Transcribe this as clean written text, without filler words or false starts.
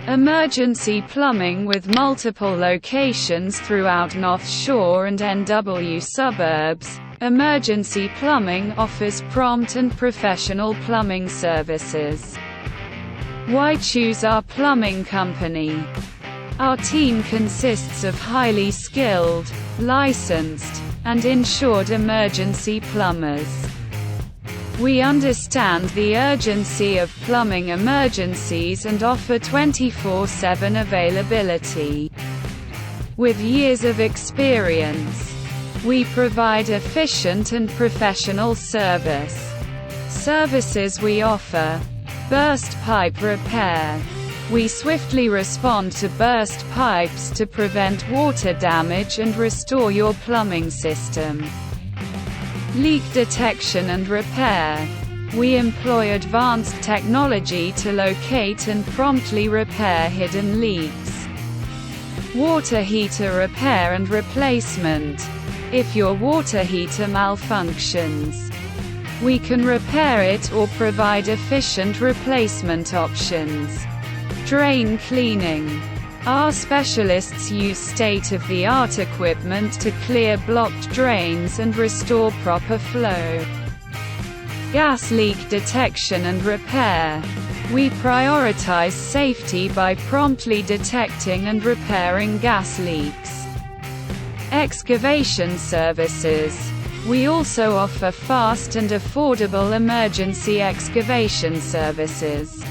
Emergency plumbing with multiple locations throughout North Shore and NW suburbs. Emergency plumbing offers prompt and professional plumbing services. Why choose our plumbing company? Our team consists of highly skilled, licensed, and insured emergency plumbers. We understand the urgency of plumbing emergencies and offer 24/7 availability. With years of experience, we provide efficient and professional service. Services we offer: burst pipe repair. We swiftly respond to burst pipes to prevent water damage and restore your plumbing system. Leak detection and repair. We employ advanced technology to locate and promptly repair hidden leaks. Water heater repair and replacement. If your water heater malfunctions, we can repair it or provide efficient replacement options. Drain cleaning. Our specialists use state-of-the-art equipment to clear blocked drains and restore proper flow. Gas leak detection and repair. We prioritize safety by promptly detecting and repairing gas leaks. Excavation services. We also offer fast and affordable emergency excavation services.